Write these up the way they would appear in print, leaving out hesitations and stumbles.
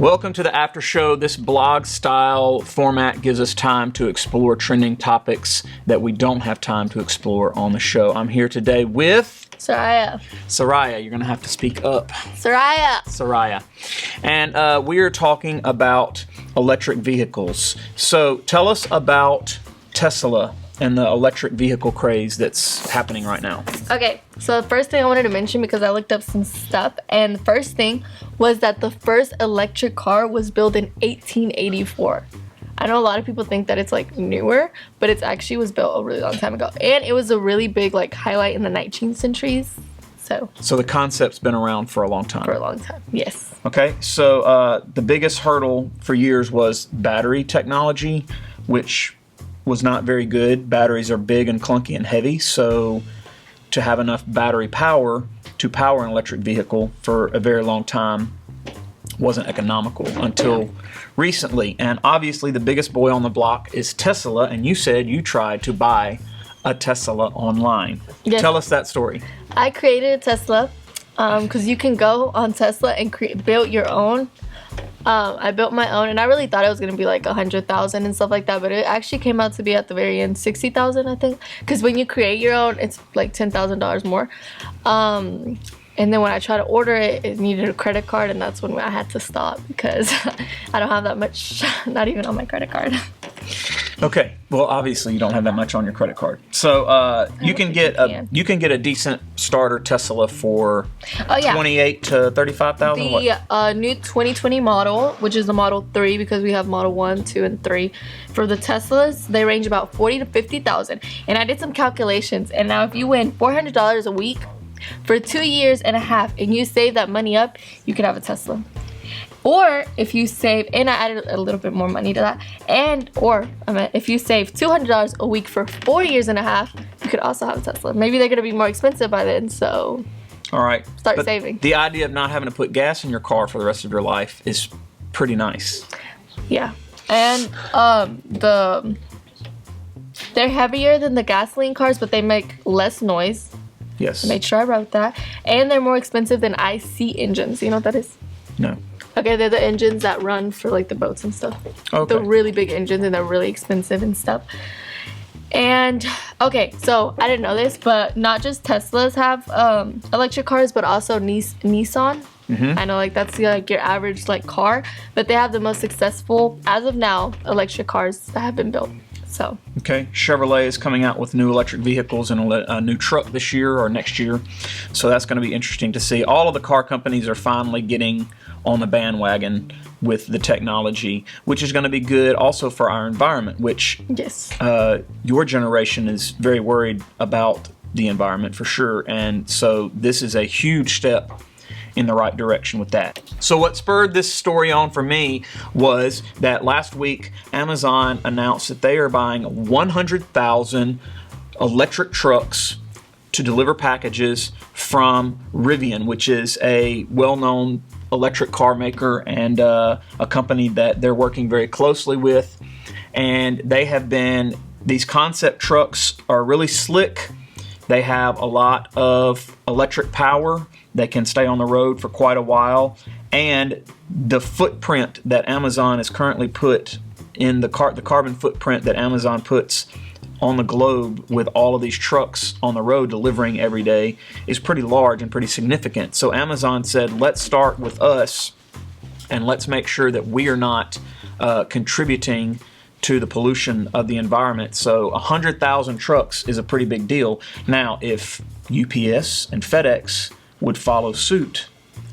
Welcome to the Aftershow. This blog-style format gives us time to explore trending topics that we don't have time to explore on the show. I'm here today with... Soraya. Soraya, you're going to have to speak up. Soraya. And we are talking about electric vehicles. So tell us about Tesla and the electric vehicle craze that's happening right now. Okay, so the first thing I wanted to mention, because I looked up some stuff, and the first thing was that the first electric car was built in 1884. I know a lot of people think that it's like newer, but it actually was built a really long time ago. And it was a really big like highlight in the 19th centuries. So the concept's been around for a long time. For a long time, yes. Okay, so the biggest hurdle for years was battery technology, which was not very good. Batteries are big and clunky and heavy, so to have enough battery power to power an electric vehicle for a very long time wasn't economical until recently. And obviously the biggest boy on the block is Tesla, and you said you tried to buy a Tesla online. Yes. Tell us that story. I created a Tesla because you can go on Tesla and build your own. I built my own, and I really thought it was gonna be like 100,000 and stuff like that, but it actually came out to be at the very end 60,000, I think. Because when you create your own, it's like $10,000 more. And then when I tried to order it, it needed a credit card, and that's when I had to stop because I don't have that much, not even on my credit card. Okay, well obviously you don't have that much on your credit card, so you can get a decent starter Tesla for 28 to 35,000. The new 2020 model, which is the Model 3, because we have Model 1, 2, and 3. For the Teslas, they range about 40 to 50,000. And I did some calculations, and now if you win $400 a week for 2 years and a half, and you save that money up, you could have a Tesla. Or if you save, and I added a little bit more money to that, if you save $200 a week for 4 years and a half, you could also have a Tesla. Maybe they're gonna be more expensive by then, so all right, start saving. The idea of not having to put gas in your car for the rest of your life is pretty nice. Yeah, and they're heavier than the gasoline cars, but they make less noise. Yes. I made sure I wrote that. And they're more expensive than IC engines. You know what that is? No. Okay, they're the engines that run for like the boats and stuff. Okay. They're really big engines, and they're really expensive and stuff. And okay, so I didn't know this, but not just Teslas have electric cars, but also Nissan. Mm-hmm. I know like that's like your average like car, but they have the most successful, as of now, electric cars that have been built. So. Okay, Chevrolet is coming out with new electric vehicles and a new truck this year or next year, so that's going to be interesting to see. All of the car companies are finally getting on the bandwagon with the technology, which is going to be good also for our environment, which yes, your generation is very worried about the environment for sure, and so this is a huge step in the right direction with that. So what spurred this story on for me was that last week Amazon announced that they are buying 100,000 electric trucks to deliver packages from Rivian, which is a well-known electric car maker and a company that they're working very closely with. And these concept trucks are really slick. They have a lot of electric power. They can stay on the road for quite a while, and the footprint that Amazon has currently put in the carbon footprint that Amazon puts on the globe with all of these trucks on the road delivering every day is pretty large and pretty significant. So Amazon said, let's start with us, and let's make sure that we are not contributing to the pollution of the environment. So 100,000 trucks is a pretty big deal. Now, if UPS and FedEx would follow suit,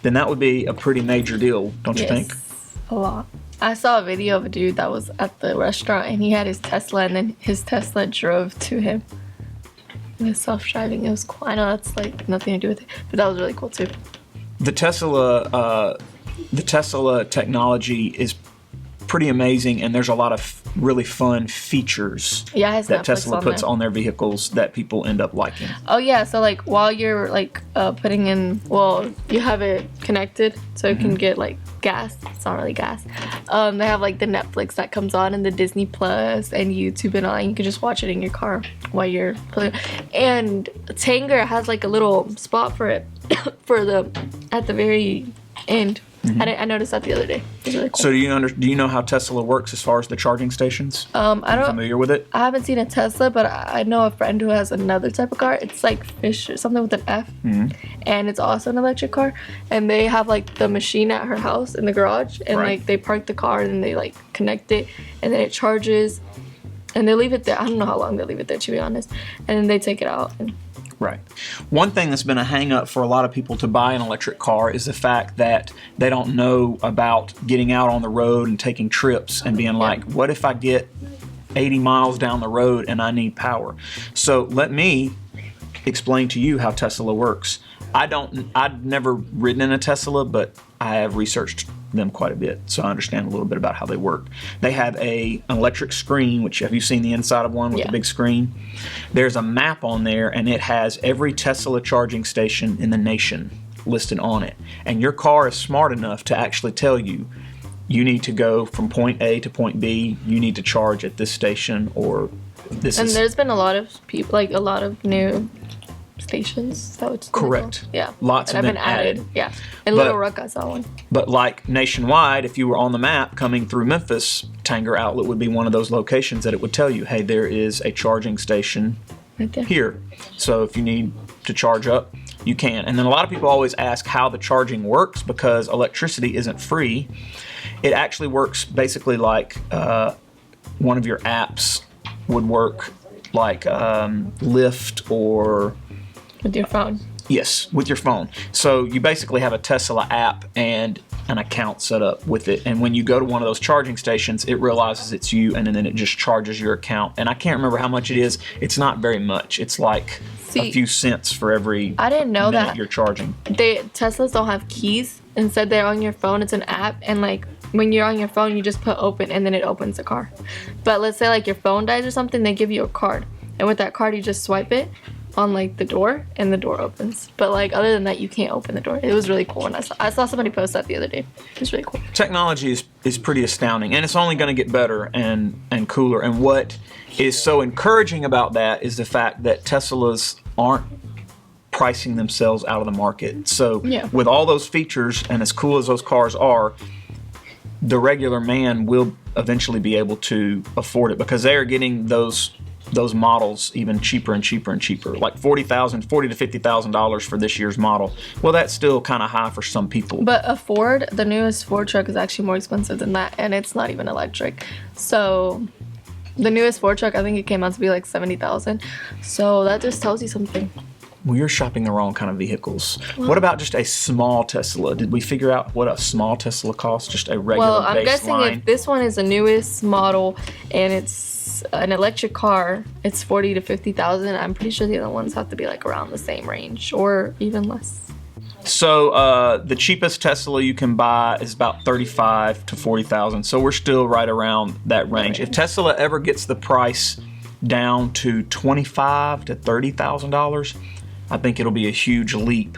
then that would be a pretty major deal, don't you think? A lot. I saw a video of a dude that was at the restaurant, and he had his Tesla, and then his Tesla drove to him. It was self-driving. It was cool. I know that's like nothing to do with it, but that was really cool too. The Tesla technology is pretty amazing, and there's a lot of really fun features that Tesla puts on their vehicles that people end up liking. Oh yeah, so like while you're like putting in, you have it connected so you can get like gas. It's not really gas. They have like the Netflix that comes on, and the Disney Plus and YouTube and all, and you can just watch it in your car while you're putting. And Tanger has like a little spot for it at the very end I noticed that the other day. It was really cool. So do you know how Tesla works as far as the charging stations? I don't. Familiar with it? I haven't seen a Tesla, but I know a friend who has another type of car. It's like Fish or something with an F, and it's also an electric car. And they have like the machine at her house in the garage, and like they park the car and they like connect it, and then it charges, and they leave it there. I don't know how long they leave it there, to be honest, and then they take it out. Right. One thing that's been a hang up for a lot of people to buy an electric car is the fact that they don't know about getting out on the road and taking trips and being like, what if I get 80 miles down the road and I need power? So let me explain to you how Tesla works. I've never ridden in a Tesla, but I have researched them quite a bit, so I understand a little bit about how they work. They have an electric screen, which have you seen the inside of one with the big screen? There's a map on there, and it has every Tesla charging station in the nation listed on it. And your car is smart enough to actually tell you, you need to go from point A to point B, you need to charge at this station, or this and is... there's been a lot of people, like a lot of new stations. Correct. Yeah. Lots have been added. Yeah. In Little Rock, I saw one. But like nationwide, if you were on the map coming through Memphis, Tanger Outlet would be one of those locations that it would tell you, hey, there is a charging station right there here. So if you need to charge up, you can. And then a lot of people always ask how the charging works because electricity isn't free. It actually works basically like one of your apps would work, like Lyft or... With your phone. Yes, with your phone. So you basically have a Tesla app and an account set up with it. And when you go to one of those charging stations, it realizes it's you, and then it just charges your account. And I can't remember how much it is. It's not very much. It's like a few cents for every I didn't know minute that you're charging. Teslas don't have keys. Instead, they're on your phone. It's an app, and like when you're on your phone, you just put open, and then it opens the car. But let's say like your phone dies or something, they give you a card, and with that card, you just swipe it on like the door, and the door opens. But like other than that, you can't open the door. It was really cool, and I saw somebody post that the other day. It was really cool. Technology is pretty astounding, and it's only going to get better and cooler. And what is so encouraging about that is the fact that Teslas aren't pricing themselves out of the market. So with all those features, and as cool as those cars are, the regular man will eventually be able to afford it because they are getting those models even cheaper and cheaper and cheaper, like $40,000 to $50,000 for this year's model. Well, that's still kind of high for some people. But the newest Ford truck is actually more expensive than that, and it's not even electric. So the newest Ford truck, I think it came out to be like $70,000. So that just tells you something. Well, you're shopping the wrong kind of vehicles. Well, what about just a small Tesla? Did we figure out what a small Tesla costs? Just a regular Well, I'm guessing if this one is the newest model and it's an electric car, it's 40 to 50,000. I'm pretty sure the other ones have to be like around the same range or even less. So the cheapest Tesla you can buy is about 35 to 40,000. So we're still right around that range. If Tesla ever gets the price down to $25,000 to $30,000, I think it'll be a huge leap.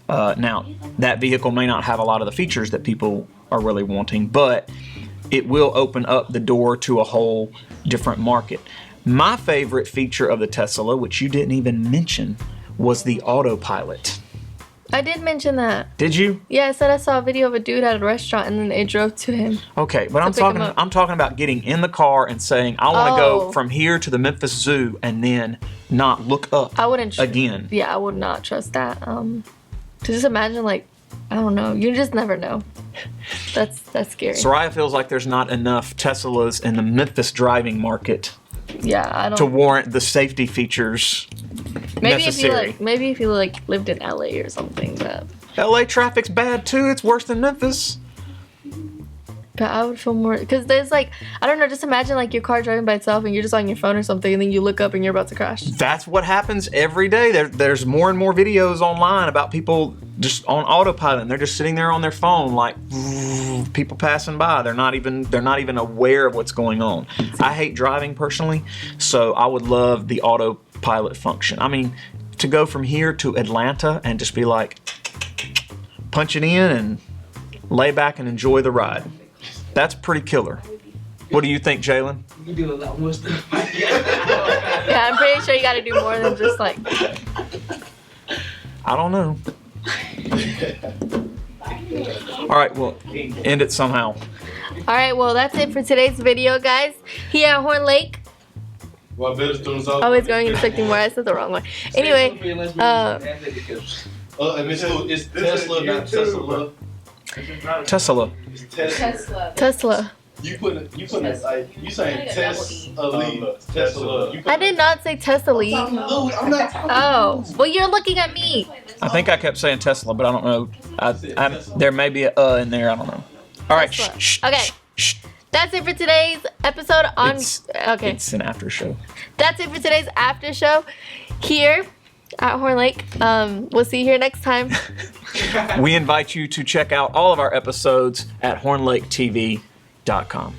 Now, that vehicle may not have a lot of the features that people are really wanting, but it will open up the door to a whole different market. My favorite feature of the Tesla, which you didn't even mention, was the autopilot. I did mention that. Did you? Yeah, I said I saw a video of a dude at a restaurant and then they drove to him. Okay, but I'm talking about getting in the car and saying, I want to go from here to the Memphis Zoo and then not look up again. Yeah, I would not trust that. To just imagine, like, I don't know. You just never know. That's scary. Soraya feels like there's not enough Teslas in the Memphis driving market. Yeah, I don't. To warrant the safety features necessary. Maybe if you lived in LA or something, but LA traffic's bad too. It's worse than Memphis. But I would feel more because there's I don't know. Just imagine your car driving by itself and you're just on your phone or something, and then you look up and you're about to crash. That's what happens every day. There's more and more videos online about people just on autopilot. And they're just sitting there on their phone, people passing by. They're not even aware of what's going on. I hate driving personally, so I would love the autopilot function. I mean, to go from here to Atlanta and just be punch it in and lay back and enjoy the ride. That's pretty killer. What do you think, Jalen? You do a lot more stuff. Yeah, I'm pretty sure you got to do more than just I don't know. All right, well, end it somehow. All right, well, that's it for today's video, guys. Here at Horn Lake. Always going and expecting more. I said the wrong one. Anyway, It's Tesla, not Tesla. Tesla. It's Tesla. Tesla. You saying Tesla. I did not say Tesla. I'm not. Oh, well, you're looking at me. I think I kept saying Tesla, but I don't know. There may be a in there. I don't know. All right. Tesla. Shh, Okay. shh. That's it for today's episode on. Okay. It's an after show. That's it for today's after show here at Horn Lake. We'll see you here next time. We invite you to check out all of our episodes at hornlaketv.com.